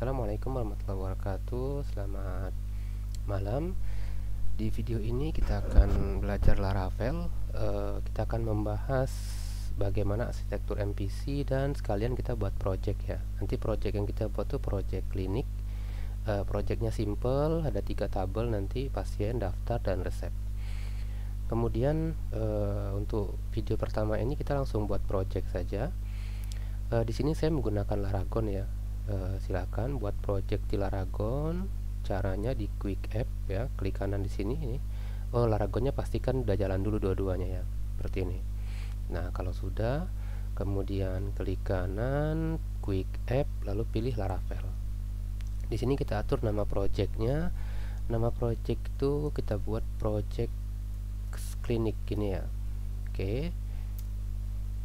Assalamualaikum warahmatullahi wabarakatuh. Selamat malam. Di video ini kita akan belajar Laravel. Kita akan membahas bagaimana arsitektur MVC dan sekalian kita buat project ya. Nanti project yang kita buat tuh project klinik. Projectnya simple, ada 3 tabel nanti: pasien, daftar, dan resep. Kemudian untuk video pertama ini kita langsung buat project saja. Di sini saya menggunakan Laragon ya. Silakan buat project di Laragon. Caranya di quick app ya, klik kanan di sini ini. Laragonnya pastikan udah jalan dulu dua-duanya ya, seperti ini. Nah, kalau sudah, kemudian klik kanan, quick app, lalu pilih Laravel. Di sini kita atur nama projectnya. Nama project itu kita buat project klinik gini ya. Oke.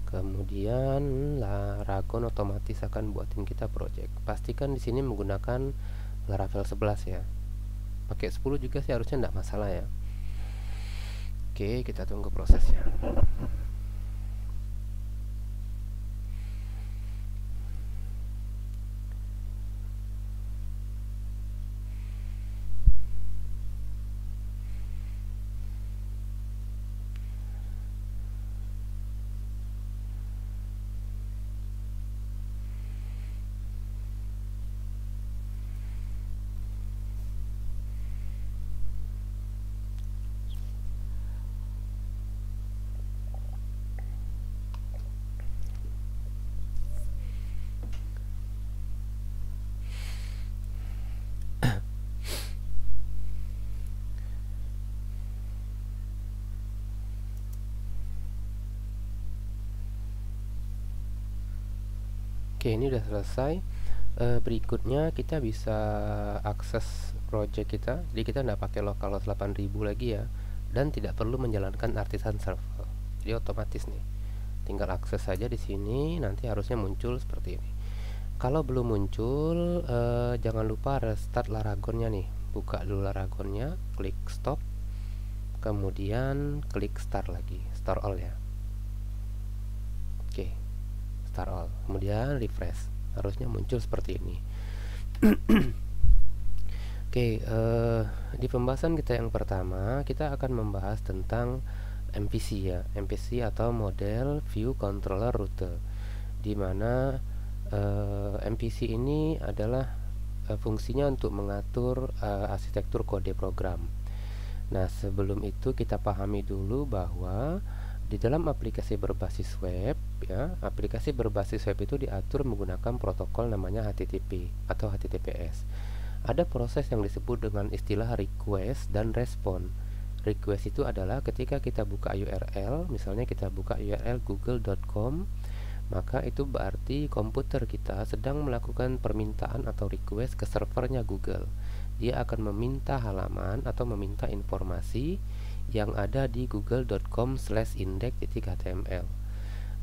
Kemudian Laragon otomatis akan buatin kita project. Pastikan di sini menggunakan Laravel 11 ya. Pakai 10 juga sih harusnya tidak masalah ya. Oke, kita tunggu prosesnya. Oke, ini udah selesai. Berikutnya kita bisa akses project kita. Jadi kita tidak pakai localhost 8000 lagi ya, dan tidak perlu menjalankan artisan server. Jadi otomatis nih, tinggal akses saja di sini. Nanti harusnya muncul seperti ini. Kalau belum muncul, jangan lupa restart Laragonnya nih. Buka dulu Laragonnya, klik stop, kemudian klik start lagi, start all ya. Oke, start all, kemudian refresh, harusnya muncul seperti ini. Oke, di pembahasan kita yang pertama kita akan membahas tentang MVC ya, MVC atau model view controller router, di mana MVC ini adalah fungsinya untuk mengatur arsitektur kode program. Nah, sebelum itu kita pahami dulu bahwa di dalam aplikasi berbasis web ya, aplikasi berbasis web itu diatur menggunakan protokol namanya HTTP atau HTTPS. Ada proses yang disebut dengan istilah request dan respon. Request itu adalah ketika kita buka URL, misalnya kita buka URL google.com, maka itu berarti komputer kita sedang melakukan permintaan atau request ke servernya Google. Dia akan meminta halaman atau meminta informasi yang ada di google.com/index.html.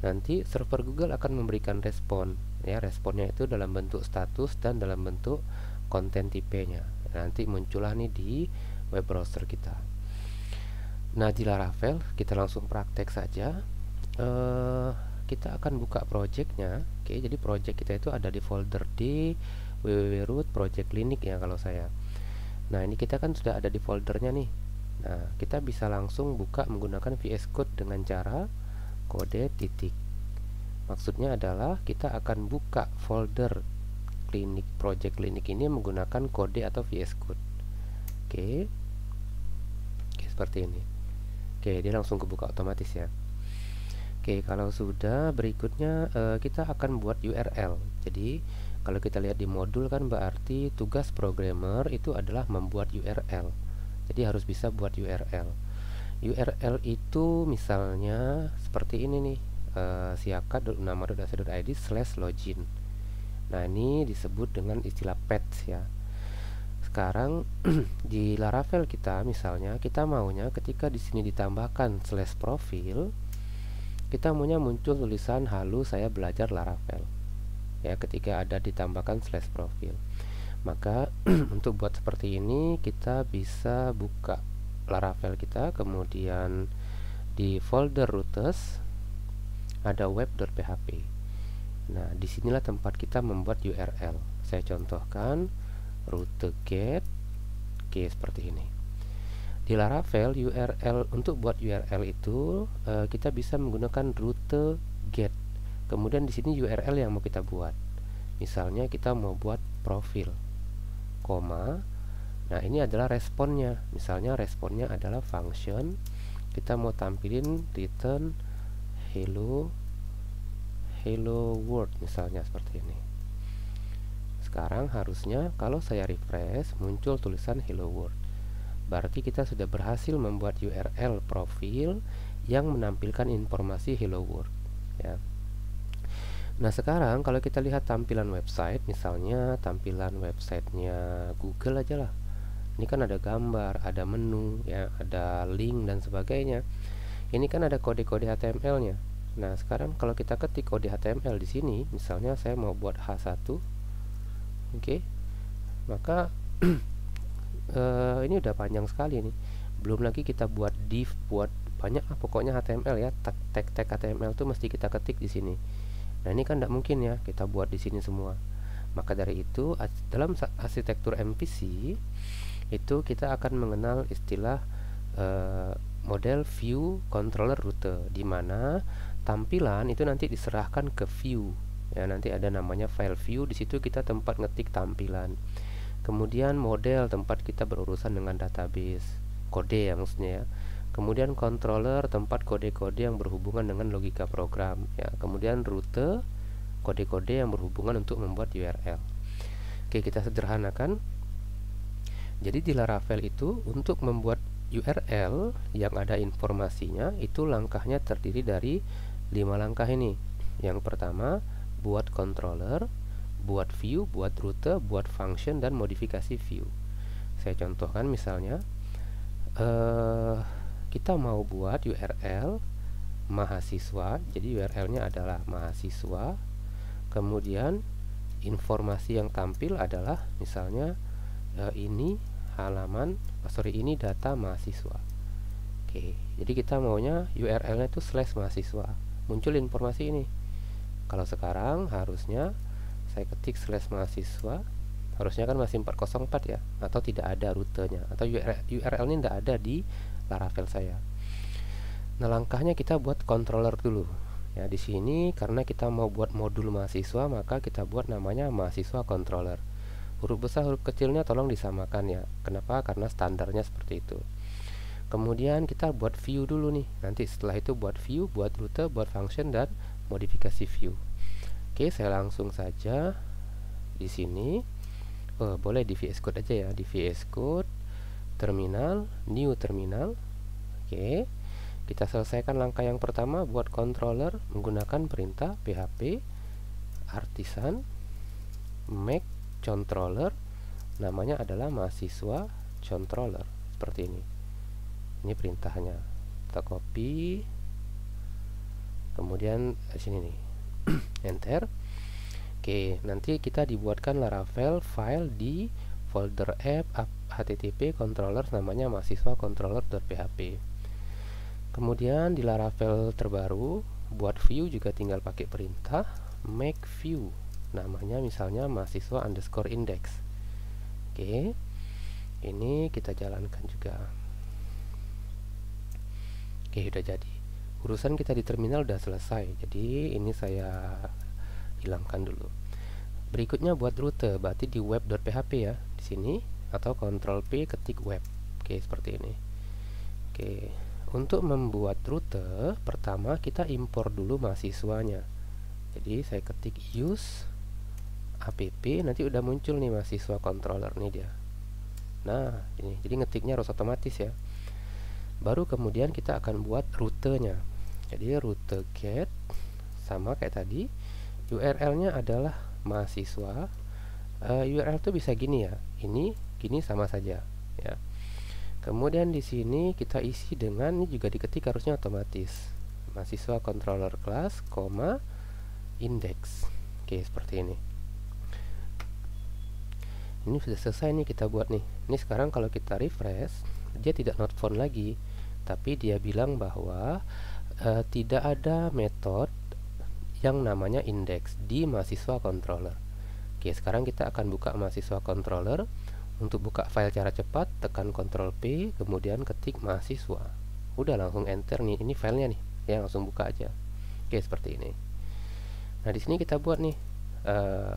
Nanti server Google akan memberikan respon ya, responnya itu dalam bentuk status dan dalam bentuk konten tipenya. Nanti muncullah nih di web browser kita. Nah, di Laravel kita langsung praktek saja. Kita akan buka projectnya. Oke, jadi project kita itu ada di folder D www.root project klinik ya kalau saya. Nah, ini kita kan sudah ada di foldernya nih. Nah, kita bisa langsung buka menggunakan VS Code dengan cara kode titik. Maksudnya adalah kita akan buka folder klinik, project klinik ini menggunakan kode atau VS Code. Oke, seperti ini. Oke, dia langsung kebuka otomatis ya. Oke, kalau sudah, berikutnya kita akan buat URL. Jadi kalau kita lihat di modul kan berarti tugas programmer itu adalah membuat URL. Jadi harus bisa buat URL. URL itu misalnya seperti ini nih, siaka.unama.ac.id/login. Nah, ini disebut dengan istilah path ya. Sekarang di Laravel kita misalnya kita maunya ketika di sini ditambahkan /profil, kita maunya muncul tulisan halo saya belajar Laravel ya, ketika ada ditambahkan /profil. Maka untuk buat seperti ini kita bisa buka Laravel kita, kemudian di folder rooters ada web.php. Nah, disinilah tempat kita membuat URL. Saya contohkan rute get. Oke, seperti ini. Di Laravel URL, untuk buat URL itu kita bisa menggunakan rute get. Kemudian di sini URL yang mau kita buat. Misalnya kita mau buat profil, koma. Nah, ini adalah responnya. Misalnya responnya adalah function. Kita mau tampilin return hello world misalnya seperti ini. Sekarang harusnya kalau saya refresh muncul tulisan hello world. Berarti kita sudah berhasil membuat URL profil yang menampilkan informasi hello world, ya. Nah, sekarang kalau kita lihat tampilan website, misalnya tampilan websitenya Google aja lah. Ini kan ada gambar, ada menu, ya, ada link dan sebagainya. Ini kan ada kode-kode HTML-nya. Nah, sekarang kalau kita ketik kode HTML di sini, misalnya saya mau buat H1, oke, maka ini udah panjang sekali nih. Belum lagi kita buat div, buat banyak lah pokoknya HTML, ya. Tag HTML itu mesti kita ketik di sini. Nah, ini kan tidak mungkin ya kita buat di sini semua. Maka dari itu dalam arsitektur MVC itu kita akan mengenal istilah model view controller rute, di mana tampilan itu nanti diserahkan ke view, ya. Nanti ada namanya file view, di situ kita tempat ngetik tampilan. Kemudian model, tempat kita berurusan dengan database, kode ya maksudnya, ya. Kemudian controller, tempat kode-kode yang berhubungan dengan logika program, ya. Kemudian rute, kode-kode yang berhubungan untuk membuat URL. Oke, kita sederhanakan. Jadi di Laravel itu untuk membuat URL yang ada informasinya itu langkahnya terdiri dari 5 langkah ini. Yang pertama, buat controller, buat view, buat rute, buat function, dan modifikasi view. Saya contohkan misalnya kita mau buat URL mahasiswa. Jadi URL-nya adalah mahasiswa. Kemudian informasi yang tampil adalah misalnya ini halaman, ini data mahasiswa. Oke, jadi kita maunya URL-nya itu /mahasiswa. Muncul informasi ini. Kalau sekarang harusnya saya ketik /mahasiswa, harusnya kan masih 404 ya, atau tidak ada rutenya, atau URL-nya tidak ada di Laravel saya. Nah, langkahnya kita buat controller dulu. Ya, di sini karena kita mau buat modul mahasiswa, maka kita buat namanya mahasiswa controller. Huruf besar, huruf kecilnya tolong disamakan ya. Kenapa? Karena standarnya seperti itu. Kemudian kita buat view dulu nih. Nanti setelah itu buat view, buat rute, buat function, dan modifikasi view. Oke, saya langsung saja di sini. Boleh di VS Code aja ya, di VS Code terminal, new terminal. Oke, kita selesaikan langkah yang pertama, buat controller menggunakan perintah php artisan make controller, namanya adalah mahasiswa controller, seperti ini. Ini perintahnya. Kita copy, kemudian di sini nih enter. Oke, nanti kita dibuatkan Laravel file di folder app http controller, namanya mahasiswa controller.php. Kemudian di Laravel terbaru buat view juga tinggal pakai perintah make view, namanya misalnya mahasiswa _index. Oke, ini kita jalankan juga. Oke, udah jadi. Urusan kita di terminal udah selesai. Jadi ini saya hilangkan dulu. Berikutnya buat rute, berarti di web.php ya, di sini, atau Ctrl P ketik web. Oke, seperti ini. Oke, untuk membuat rute, pertama kita impor dulu mahasiswanya. Jadi saya ketik use app, nanti udah muncul nih mahasiswa controller nih dia. Nah, ini jadi ngetiknya harus otomatis ya. Baru kemudian kita akan buat rutenya. Jadi rute get sama kayak tadi, URL-nya adalah mahasiswa. URL itu bisa gini ya, ini gini sama saja ya. Kemudian di sini kita isi dengan, ini juga diketik harusnya otomatis, mahasiswa controller class, index. Oke, seperti ini. Ini sudah selesai nih kita buat nih. Ini sekarang kalau kita refresh, dia tidak not found lagi, tapi dia bilang bahwa tidak ada metode yang namanya index di mahasiswa controller. Oke, sekarang kita akan buka mahasiswa controller. Untuk buka file cara cepat, tekan Ctrl P, kemudian ketik mahasiswa. Udah langsung enter nih, ini filenya nih, ya langsung buka aja. Oke, seperti ini. Nah, di sini kita buat nih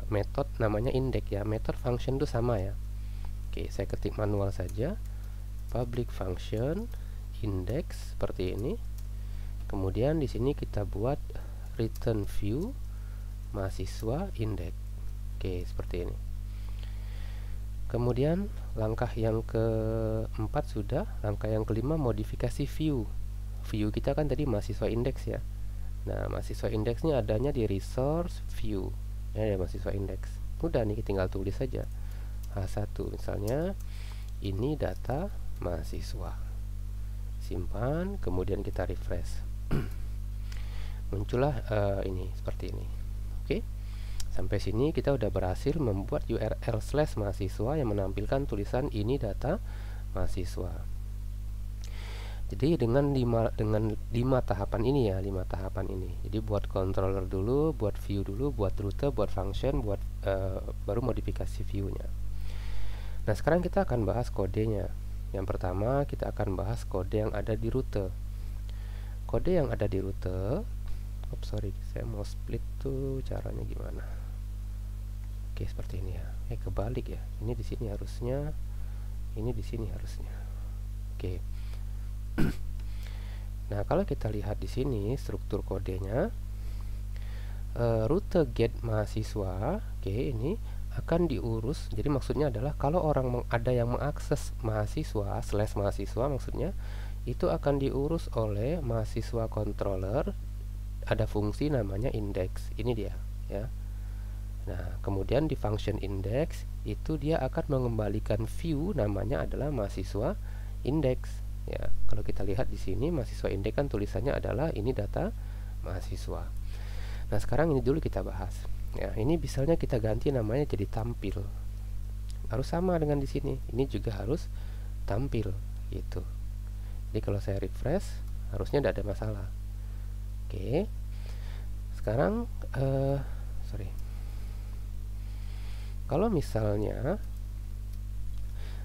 metode namanya index ya. Method function itu sama ya. Oke, saya ketik manual saja. Public function index seperti ini. Kemudian di sini kita buat return view mahasiswa index. Oke, seperti ini. Kemudian langkah yang keempat sudah, langkah yang kelima modifikasi view. View kita kan tadi mahasiswa index ya. Nah, mahasiswa index ini adanya di resource view. Ya, ada mahasiswa index. Udah nih, tinggal tulis saja. H1 misalnya, ini data mahasiswa. Simpan, kemudian kita refresh. Muncullah ini seperti ini. Oke. Sampai sini kita udah berhasil membuat URL / mahasiswa yang menampilkan tulisan ini data mahasiswa. Jadi dengan 5 tahapan ini ya, 5 tahapan ini. Jadi buat controller dulu, buat view dulu, buat rute, buat function, buat baru modifikasi view-nya. Nah, sekarang kita akan bahas kodenya. Yang pertama, kita akan bahas kode yang ada di rute. Kode yang ada di rute, saya mau split tuh caranya gimana? Oke, seperti ini ya. Kebalik ya. Ini di sini harusnya, ini di sini harusnya. Oke. Nah, kalau kita lihat di sini struktur kodenya, rute get mahasiswa, oke, ini akan diurus. Jadi maksudnya adalah kalau orang ada yang mengakses mahasiswa / mahasiswa maksudnya, itu akan diurus oleh mahasiswa controller. Ada fungsi namanya index. Ini dia ya. Nah, kemudian di function index itu dia akan mengembalikan view namanya adalah mahasiswa index ya. Kalau kita lihat di sini mahasiswa index kan tulisannya adalah ini data mahasiswa. Nah, sekarang ini dulu kita bahas. Ya, ini misalnya kita ganti namanya jadi tampil. Harus sama dengan di sini. Ini juga harus tampil gitu. Jadi kalau saya refresh harusnya tidak ada masalah. Oke. Sekarang kalau misalnya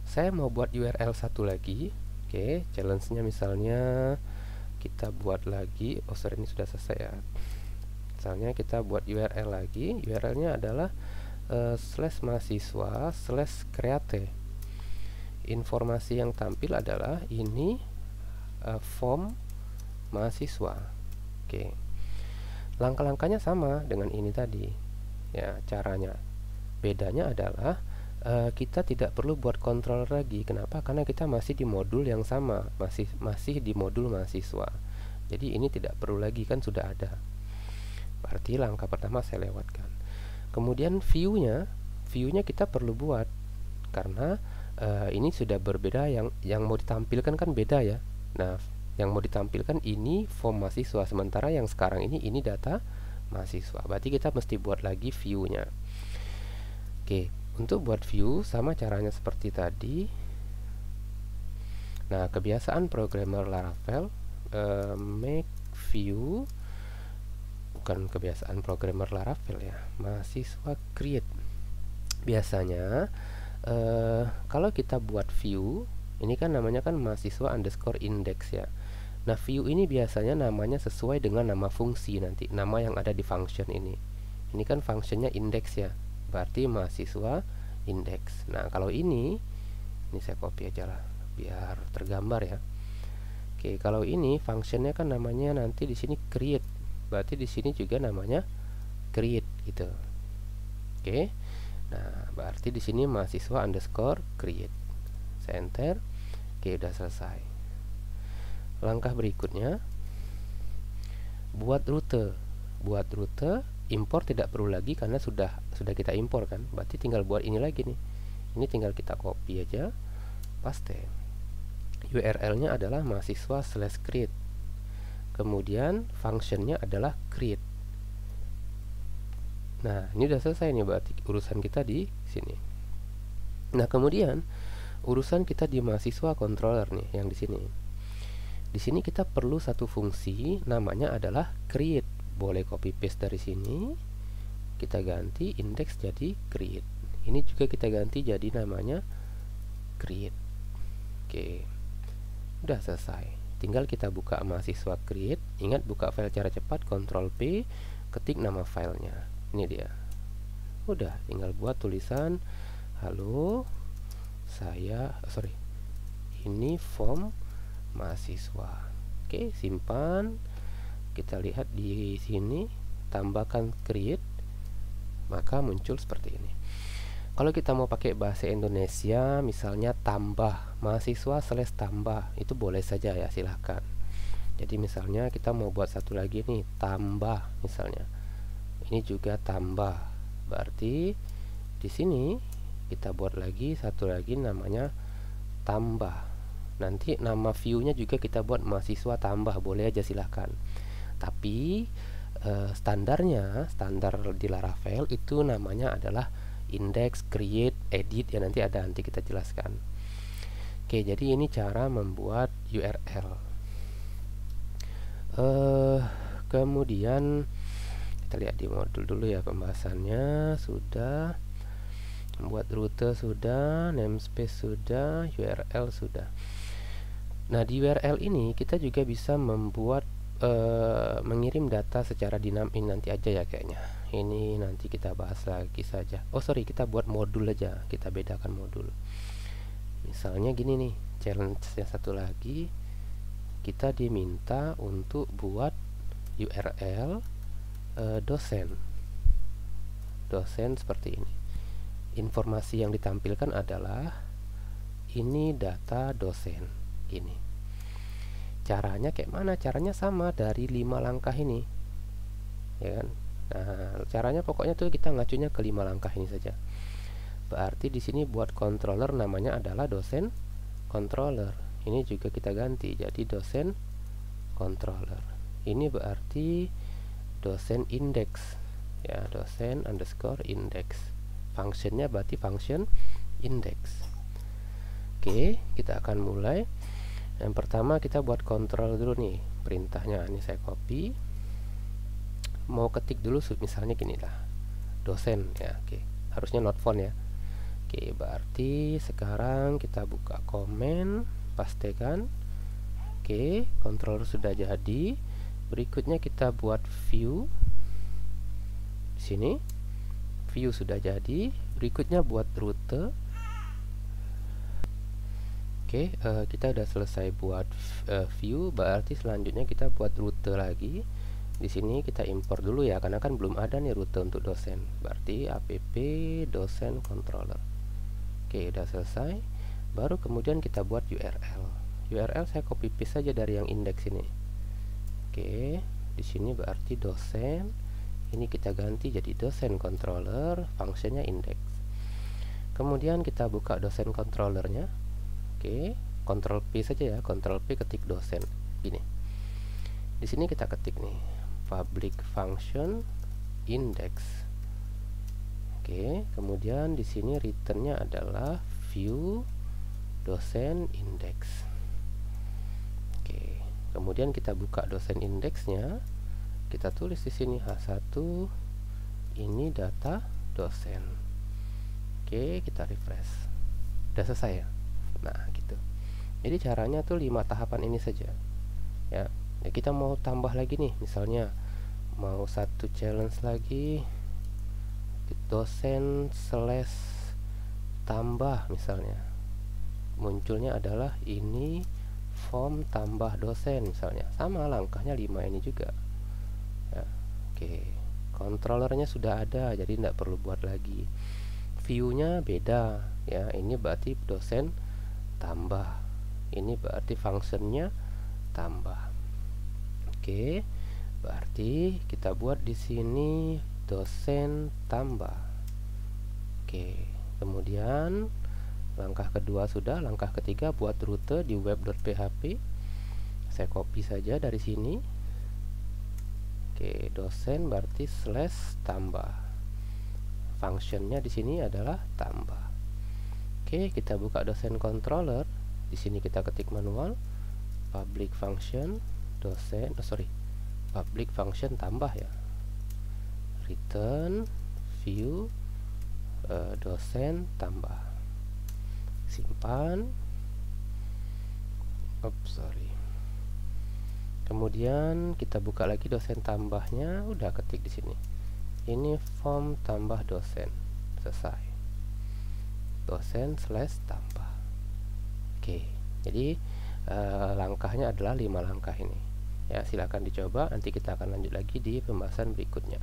saya mau buat URL satu lagi, oke, challenge-nya misalnya kita buat lagi, ini sudah selesai ya. Misalnya kita buat URL lagi, URL-nya adalah /mahasiswa /create. Informasi yang tampil adalah ini form mahasiswa. Oke. Langkah-langkahnya sama dengan ini tadi. Ya, caranya. Bedanya adalah kita tidak perlu buat controller lagi. Kenapa? Karena kita masih di modul yang sama, masih di modul mahasiswa. Jadi ini tidak perlu lagi, kan sudah ada. Berarti langkah pertama saya lewatkan. Kemudian view-nya kita perlu buat karena ini sudah berbeda, yang mau ditampilkan kan beda ya. Nah, yang mau ditampilkan ini form mahasiswa, sementara yang sekarang ini data mahasiswa. Berarti kita mesti buat lagi view-nya. Oke, untuk buat view sama caranya seperti tadi. Nah, kebiasaan programmer Laravel make view, bukan kebiasaan programmer Laravel ya, mahasiswa create. Biasanya kalau kita buat view, ini kan namanya kan mahasiswa underscore index ya. Nah, view ini biasanya namanya sesuai dengan nama fungsi nanti, nama yang ada di function ini. Ini kan functionnya index ya, berarti mahasiswa index. Nah, kalau ini saya copy aja lah biar tergambar ya. Oke, kalau ini functionnya kan namanya nanti di sini create, berarti di sini juga namanya create gitu. Oke, nah berarti di sini mahasiswa underscore create. Saya enter. Oke, udah selesai. Langkah berikutnya buat rute. Impor tidak perlu lagi karena sudah kita impor kan. Berarti tinggal buat ini lagi nih. Ini tinggal kita copy aja, paste. URL-nya adalah mahasiswa /create. Kemudian functionnya adalah create. Nah, ini udah selesai nih, berarti urusan kita di sini. Nah, kemudian urusan kita di mahasiswa controller nih yang di sini. Di sini kita perlu satu fungsi namanya adalah create. Boleh copy paste dari sini. kita ganti index jadi create. Ini juga kita ganti jadi namanya create. Oke, udah selesai. Tinggal kita buka mahasiswa create. Ingat, buka file cara cepat, Ctrl P, ketik nama filenya. Ini dia. Udah, tinggal buat tulisan halo ini form mahasiswa. Oke, simpan. Kita lihat di sini, tambahkan create, maka muncul seperti ini. Kalau kita mau pakai bahasa Indonesia, misalnya tambah mahasiswa / tambah, itu boleh saja ya, silahkan. Jadi misalnya kita mau buat satu lagi nih, tambah misalnya. Ini juga tambah. Berarti di sini kita buat lagi satu lagi namanya tambah. Nanti nama view-nya juga kita buat mahasiswa tambah, boleh aja, silahkan. Tapi standar di Laravel itu namanya adalah index, create, edit, ya nanti kita jelaskan. Oke, jadi ini cara membuat URL. Kemudian kita lihat di modul dulu ya, pembahasannya sudah, membuat rute sudah, namespace sudah, URL sudah. Nah, di URL ini kita juga bisa membuat mengirim data secara dinamis. Nanti aja ya kayaknya. Ini nanti kita bahas lagi saja. Kita buat modul aja. Kita bedakan modul. Misalnya gini nih, challenge yang satu lagi, kita diminta untuk buat URL dosen seperti ini. Informasi yang ditampilkan adalah ini data dosen ini. Caranya kayak mana? Caranya sama dari 5 langkah ini, ya kan? Nah, caranya pokoknya tuh kita ngacunya ke 5 langkah ini saja. Berarti di sini buat controller namanya adalah dosen controller. Ini juga kita ganti jadi dosen controller. Ini berarti dosen index, ya, dosen underscore index. Functionnya berarti function index. Oke, kita akan mulai. Yang pertama kita buat kontrol dulu nih, perintahnya ini saya copy, mau ketik dulu misalnya gini lah, dosen ya. Oke, harusnya not font ya. Oke, berarti sekarang kita buka komen, pastekan. Oke, kontrol sudah jadi. Berikutnya kita buat view. Di sini view sudah jadi. Berikutnya buat rute. Oke, kita udah selesai buat view, berarti selanjutnya kita buat rute lagi. Di sini kita import dulu ya, karena kan belum ada nih rute untuk dosen. Berarti app dosen controller. Oke, udah selesai. Baru kemudian kita buat URL. URL saya copy paste saja dari yang index ini. Oke, di sini berarti dosen. Ini kita ganti jadi dosen controller, fungsinya index. Kemudian kita buka dosen controllernya. Oke, Ctrl P saja ya, Ctrl P ketik dosen. Gini. Di sini kita ketik nih, public function index. Oke, kemudian di sini returnnya adalah view dosen index. Oke, kemudian kita buka dosen indexnya. Kita tulis di sini H1 ini data dosen. Oke, kita refresh. Udah selesai ya. Nah, gitu. Jadi caranya tuh 5 tahapan ini saja. Ya. Ya, kita mau tambah lagi nih, misalnya mau satu challenge lagi, dosen / tambah misalnya. Munculnya adalah ini form tambah dosen misalnya. Sama langkahnya 5 ini juga. Ya. Oke. Controllernya sudah ada, jadi tidak perlu buat lagi. View-nya beda ya. Ini berarti dosen tambah, ini berarti fungsinya tambah. Oke, berarti kita buat di sini dosen tambah. Oke, kemudian langkah kedua sudah, langkah ketiga buat rute di web.php. Saya copy saja dari sini. Oke, dosen berarti / tambah. Fungsinya di sini adalah tambah. Oke, kita buka dosen controller. Di sini kita ketik manual public function dosen, public function tambah ya. Return view, dosen tambah, simpan. Kemudian kita buka lagi dosen tambahnya, udah ketik di sini. Ini form tambah dosen, selesai. Dosen / tambah. Oke, jadi langkahnya adalah 5 langkah ini. Ya, silakan dicoba. Nanti kita akan lanjut lagi di pembahasan berikutnya.